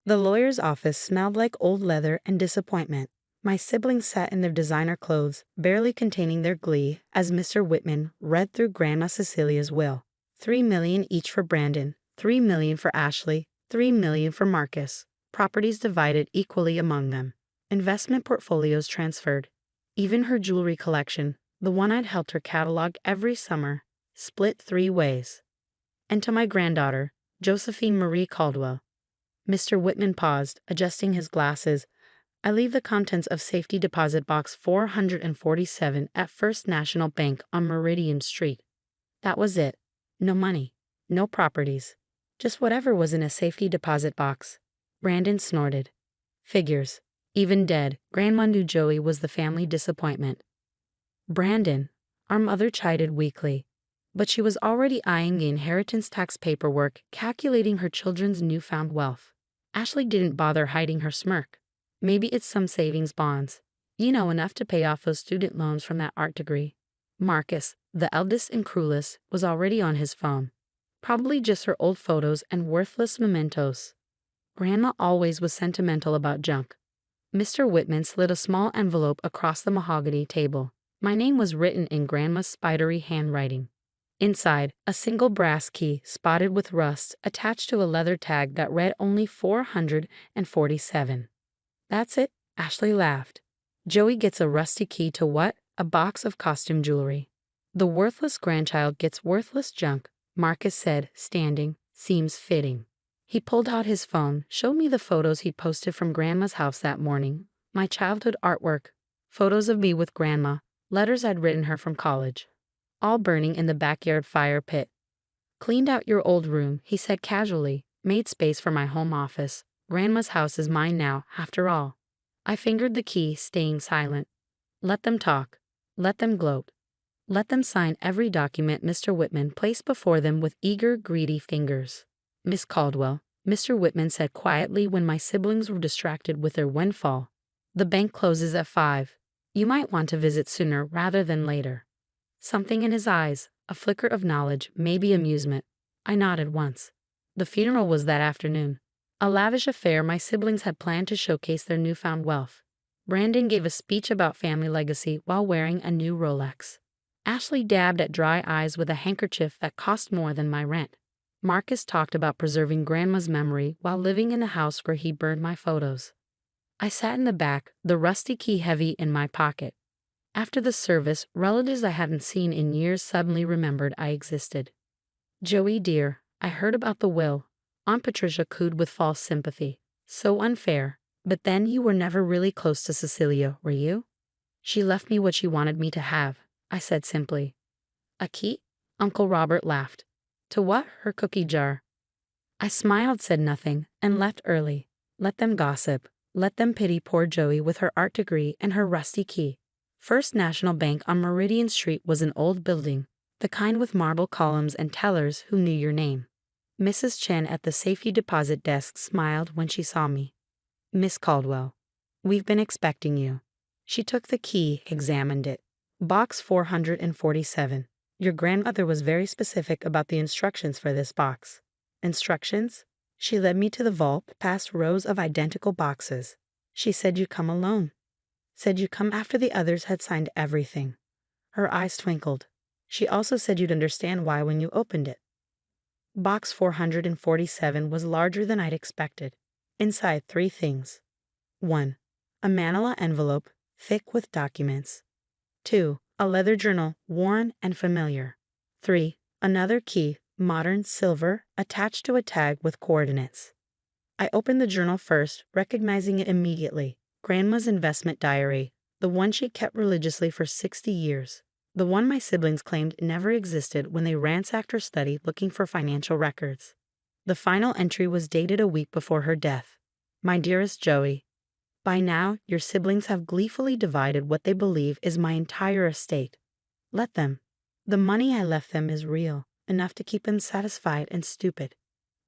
The lawyer's office smelled like old leather and disappointment. My siblings sat in their designer clothes, barely containing their glee, as Mr. Whitman read through Grandma Cecilia's will. 3 million each for Brandon, 3 million for Ashley, 3 million for Marcus. Properties divided equally among them. Investment portfolios transferred. Even her jewelry collection, the one I'd helped her catalog every summer, split 3 ways. And to my granddaughter, Josephine Marie Caldwell. Mr. Whitman paused, adjusting his glasses. I leave the contents of Safety Deposit Box 447 at First National Bank on Meridian Street. That was it. No money. No properties. Just whatever was in a safety deposit box. Brandon snorted. Figures. Even dead, Grandma knew Joey was the family disappointment. Brandon, our mother chided weakly. But she was already eyeing the inheritance tax paperwork, calculating her children's newfound wealth. Ashley didn't bother hiding her smirk. Maybe it's some savings bonds. You know, enough to pay off those student loans from that art degree. Marcus, the eldest and cruelest, was already on his phone. Probably just her old photos and worthless mementos. Grandma always was sentimental about junk. Mr. Whitman slid a small envelope across the mahogany table. My name was written in Grandma's spidery handwriting. Inside, a single brass key, spotted with rust, attached to a leather tag that read only 447. That's it, Ashley laughed. Joey gets a rusty key to what? A box of costume jewelry. The worthless grandchild gets worthless junk, Marcus said, standing. Seems fitting. He pulled out his phone, showed me the photos he'd posted from Grandma's house that morning. My childhood artwork. Photos of me with Grandma, letters I'd written her from college. All burning in the backyard fire pit. Cleaned out your old room, he said casually, made space for my home office. Grandma's house is mine now, after all. I fingered the key, staying silent. Let them talk. Let them gloat. Let them sign every document Mr. Whitman placed before them with eager, greedy fingers. Miss Caldwell, Mr. Whitman said quietly when my siblings were distracted with their windfall. The bank closes at 5. You might want to visit sooner rather than later. Something in his eyes, a flicker of knowledge, maybe amusement. I nodded once. The funeral was that afternoon. A lavish affair my siblings had planned to showcase their newfound wealth. Brandon gave a speech about family legacy while wearing a new Rolex. Ashley dabbed at dry eyes with a handkerchief that cost more than my rent. Marcus talked about preserving Grandma's memory while living in the house where he burned my photos. I sat in the back, the rusty key heavy in my pocket. After the service, relatives I hadn't seen in years suddenly remembered I existed. Joey dear, I heard about the will. Aunt Patricia cooed with false sympathy. So unfair. But then you were never really close to Cecilia, were you? She left me what she wanted me to have, I said simply. A key? Uncle Robert laughed. To what? Her cookie jar. I smiled, said nothing, and left early. Let them gossip. Let them pity poor Joey with her art degree and her rusty key. First National Bank on Meridian Street was an old building, the kind with marble columns and tellers who knew your name. Mrs. Chen at the safety deposit desk smiled when she saw me. Miss Caldwell, we've been expecting you. She took the key, examined it. Box 447. Your grandmother was very specific about the instructions for this box. Instructions? She led me to the vault, past rows of identical boxes. She said you come alone. Said you come after the others had signed everything. Her eyes twinkled. She also said you'd understand why when you opened it. Box 447 was larger than I'd expected. Inside 3 things. 1. A manila envelope, thick with documents. 2. A leather journal, worn and familiar. 3. Another key, modern, silver, attached to a tag with coordinates. I opened the journal first, recognizing it immediately. Grandma's investment diary, the one she kept religiously for 60 years. The one my siblings claimed never existed when they ransacked her study looking for financial records. The final entry was dated a week before her death. My dearest Joey, by now your siblings have gleefully divided what they believe is my entire estate. Let them. The money I left them is real, enough to keep them satisfied and stupid.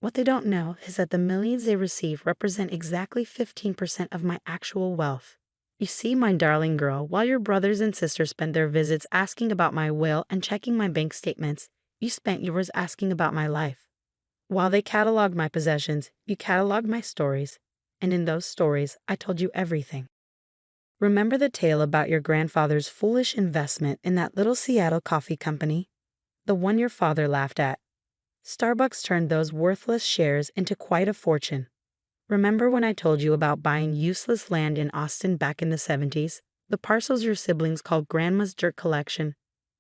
What they don't know is that the millions they receive represent exactly 15% of my actual wealth. You see, my darling girl, while your brothers and sisters spent their visits asking about my will and checking my bank statements, you spent yours asking about my life. While they cataloged my possessions, you cataloged my stories, And in those stories, I told you everything. Remember the tale about your grandfather's foolish investment in that little Seattle coffee company? The one your father laughed at. Starbucks turned those worthless shares into quite a fortune. Remember when I told you about buying useless land in Austin back in the 70s? The parcels your siblings called Grandma's dirt collection.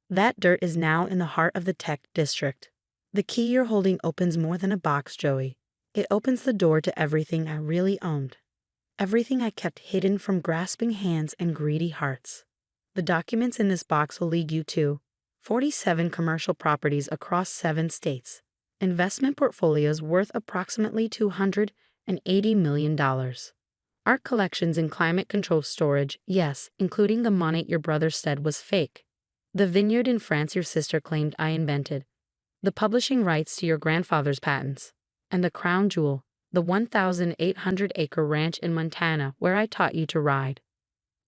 That dirt is now in the heart of the tech district. The key you're holding opens more than a box, Joey. It opens the door to everything I really owned. Everything I kept hidden from grasping hands and greedy hearts. The documents in this box will lead you to 47 commercial properties across 7 states. Investment portfolios worth approximately $280 million. Art collections in climate-controlled storage, yes, including the monet your brother said was fake. The vineyard in France your sister claimed I invented. The publishing rights to your grandfather's patents. And the crown jewel, the 1,800-acre ranch in Montana where I taught you to ride.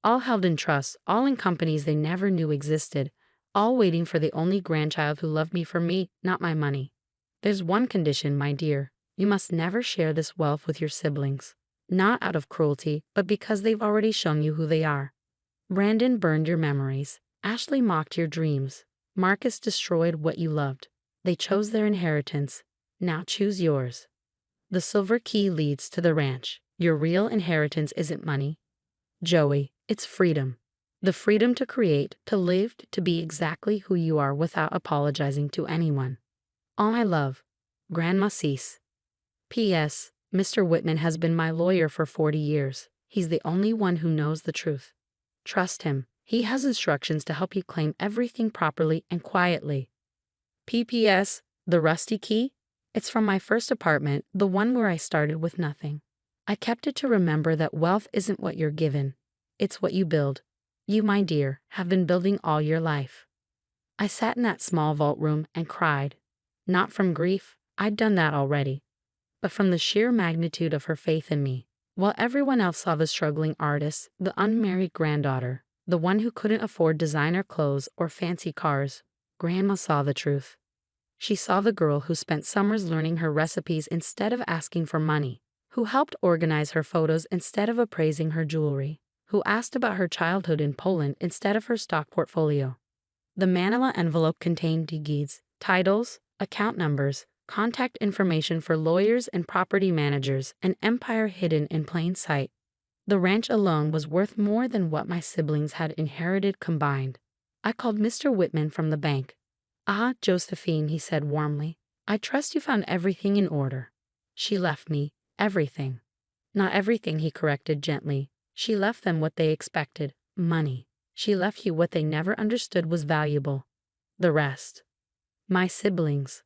All held in trust, all in companies they never knew existed, all waiting for the only grandchild who loved me for me, not my money. There's one condition, my dear. You must never share this wealth with your siblings. Not out of cruelty, but because they've already shown you who they are. Brandon burned your memories. Ashley mocked your dreams. Marcus destroyed what you loved. They chose their inheritance. Now choose yours. The silver key leads to the ranch. Your real inheritance isn't money, Joey, it's freedom. The freedom to create, to live, to be exactly who you are without apologizing to anyone. All my love, Grandma Cease. P.S. Mr. Whitman has been my lawyer for 40 years. He's the only one who knows the truth. Trust him. He has instructions to help you claim everything properly and quietly. P.P.S. The rusty key? It's from my first apartment, the one where I started with nothing. I kept it to remember that wealth isn't what you're given. It's what you build. You, my dear, have been building all your life. I sat in that small vault room and cried. Not from grief, I'd done that already, but from the sheer magnitude of her faith in me. While everyone else saw the struggling artist, the unmarried granddaughter, the one who couldn't afford designer clothes or fancy cars, Grandma saw the truth. She saw the girl who spent summers learning her recipes instead of asking for money, who helped organize her photos instead of appraising her jewelry, who asked about her childhood in Poland instead of her stock portfolio. The manila envelope contained deeds, titles, account numbers, contact information for lawyers and property managers, an empire hidden in plain sight. The ranch alone was worth more than what my siblings had inherited combined. I called Mr. Whitman from the bank. "Ah, Josephine," he said warmly, "I trust you found everything in order." She left me everything. Not everything, he corrected gently. She left them what they expected, money. She left you what they never understood was valuable. The rest. My siblings.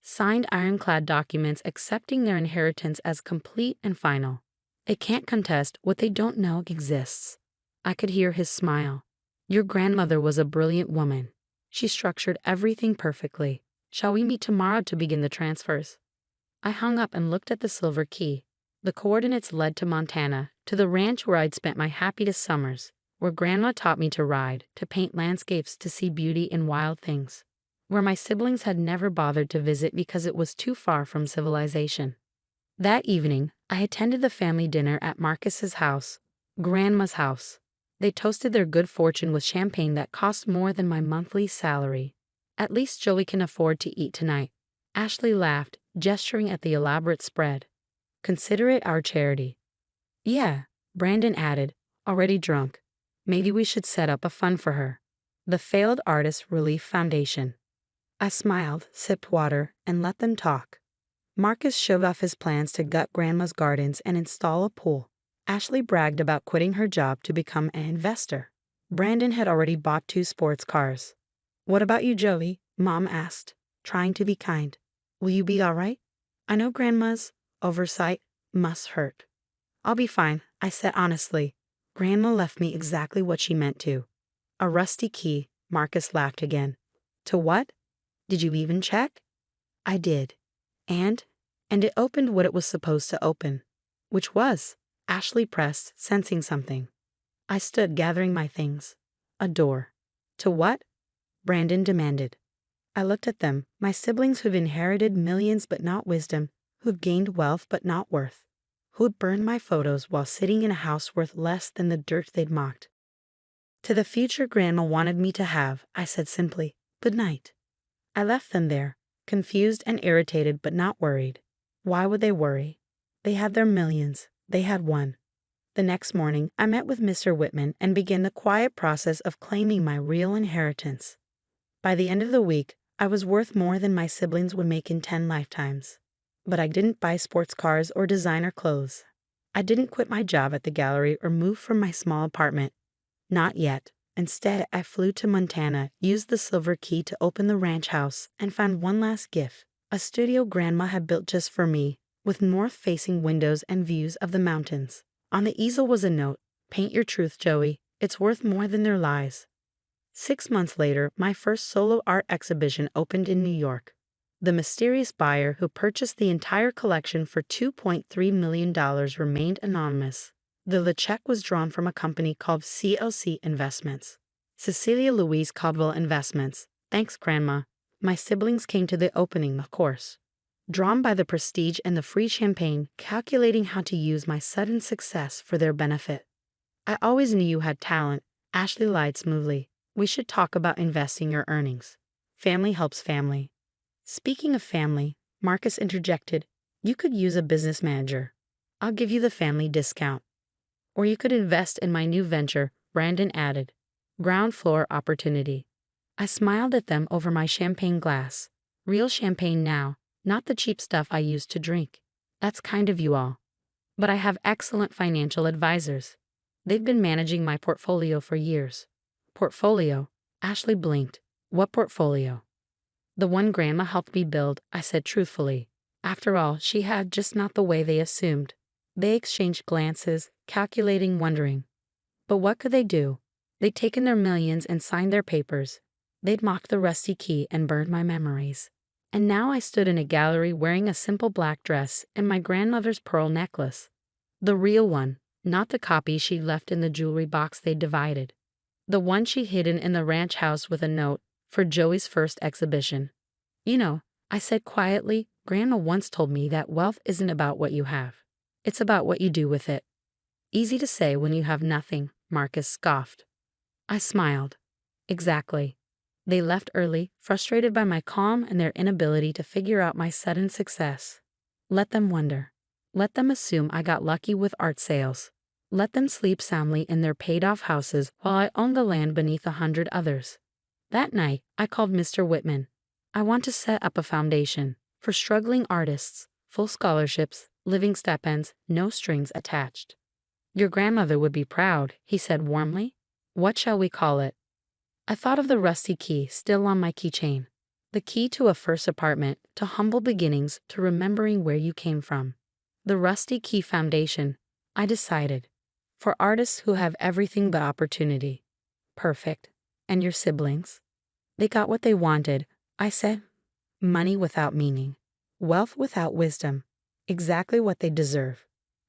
Signed ironclad documents accepting their inheritance as complete and final. They can't contest what they don't know exists. I could hear his smile. Your grandmother was a brilliant woman. She structured everything perfectly. Shall we meet tomorrow to begin the transfers? I hung up and looked at the silver key. The coordinates led to Montana, to the ranch where I'd spent my happiest summers, where Grandma taught me to ride, to paint landscapes, to see beauty in wild things, where my siblings had never bothered to visit because it was too far from civilization. That evening, I attended the family dinner at Marcus's house, Grandma's house. They toasted their good fortune with champagne that cost more than my monthly salary. At least Joey can afford to eat tonight. Ashley laughed, gesturing at the elaborate spread. Consider it our charity. Yeah, Brandon added, already drunk. Maybe we should set up a fund for her. The Failed Artist Relief Foundation. I smiled, sipped water, and let them talk. Marcus showed off his plans to gut Grandma's gardens and install a pool. Ashley bragged about quitting her job to become an investor. Brandon had already bought 2 sports cars. What about you, Joey? Mom asked, trying to be kind. Will you be all right? I know Grandma's oversight must hurt. I'll be fine, I said honestly. Grandma left me exactly what she meant to. A rusty key, Marcus laughed again. To what? Did you even check? I did. And it opened what it was supposed to open. Which was? Ashley pressed, sensing something. I stood gathering my things. A door. To what? Brandon demanded. I looked at them, my siblings who've inherited millions but not wisdom, who've gained wealth but not worth, who'd burned my photos while sitting in a house worth less than the dirt they'd mocked. To the future Grandma wanted me to have, I said simply, "Good night." I left them there, confused and irritated but not worried. Why would they worry? They had their millions. They had won. The next morning, I met with Mr. Whitman and began the quiet process of claiming my real inheritance. By the end of the week, I was worth more than my siblings would make in 10 lifetimes. But I didn't buy sports cars or designer clothes. I didn't quit my job at the gallery or move from my small apartment. Not yet. Instead, I flew to Montana, used the silver key to open the ranch house, and found one last gift, a studio Grandma had built just for me, with north-facing windows and views of the mountains. On the easel was a note, "Paint your truth, Joey. It's worth more than their lies." 6 months later, my first solo art exhibition opened in New York. The mysterious buyer who purchased the entire collection for $2.3 million remained anonymous, though the check was drawn from a company called CLC Investments. Cecilia Louise Caldwell Investments. Thanks, Grandma. My siblings came to the opening, of course. Drawn by the prestige and the free champagne, calculating how to use my sudden success for their benefit. "I always knew you had talent," Ashley lied smoothly. "We should talk about investing your earnings. Family helps family." Speaking of family, Marcus interjected, "You could use a business manager. I'll give you the family discount. Or you could invest in my new venture," Brandon added. "Ground floor opportunity." I smiled at them over my champagne glass. Real champagne now, not the cheap stuff I used to drink. "That's kind of you all. But I have excellent financial advisors. They've been managing my portfolio for years." "Portfolio?" Ashley blinked. "What portfolio?" "The one Grandma helped me build," I said truthfully. After all, she had just not the way they assumed. They exchanged glances, calculating, wondering. But what could they do? They'd taken their millions and signed their papers. They'd mocked the rusty key and burned my memories. And now I stood in a gallery wearing a simple black dress and my grandmother's pearl necklace. The real one, not the copy she'd left in the jewelry box they'd divided. The one she'd hidden in the ranch house with a note, "For Joey's first exhibition." "You know," I said quietly, "Grandma once told me that wealth isn't about what you have. It's about what you do with it." "Easy to say when you have nothing," Marcus scoffed. I smiled. Exactly. They left early, frustrated by my calm and their inability to figure out my sudden success. Let them wonder. Let them assume I got lucky with art sales. Let them sleep soundly in their paid-off houses while I owned the land beneath 100 others. That night, I called Mr. Whitman. "I want to set up a foundation for struggling artists, full scholarships, living stipends, no strings attached." "Your grandmother would be proud," he said warmly. "What shall we call it?" I thought of the rusty key still on my keychain. The key to a first apartment, to humble beginnings, to remembering where you came from. The Rusty Key Foundation, I decided. For artists who have everything but opportunity. Perfect. And your siblings? They got what they wanted, I said. Money without meaning. Wealth without wisdom. Exactly what they deserve.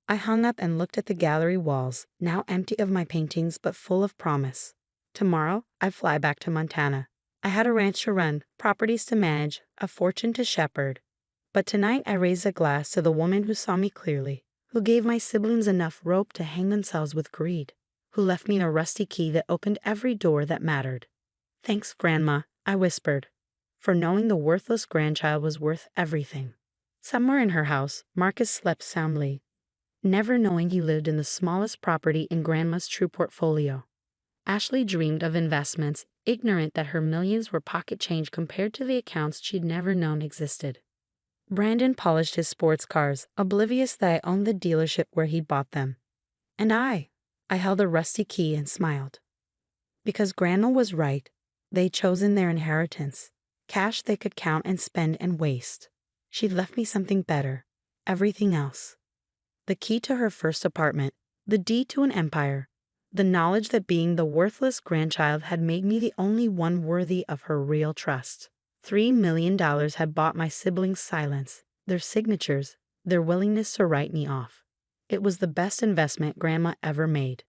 I hung up and looked at the gallery walls, now empty of my paintings but full of promise. Tomorrow, I'd fly back to Montana. I had a ranch to run, properties to manage, a fortune to shepherd. But tonight I raised a glass to the woman who saw me clearly, who gave my siblings enough rope to hang themselves with greed, who left me a rusty key that opened every door that mattered. "Thanks, Grandma," I whispered, for knowing the worthless grandchild was worth everything. Somewhere in her house, Marcus slept soundly, never knowing he lived in the smallest property in Grandma's true portfolio. Ashley dreamed of investments, ignorant that her millions were pocket change compared to the accounts she'd never known existed. Brandon polished his sports cars, oblivious that I owned the dealership where he bought them. And I held a rusty key and smiled. Because Grandma was right, they'd chosen their inheritance, cash they could count and spend and waste. She'd left me something better, everything else. The key to her first apartment, the deed to an empire, the knowledge that being the worthless grandchild had made me the only one worthy of her real trust. $3 million had bought my siblings' silence, their signatures, their willingness to write me off. It was the best investment Grandma ever made.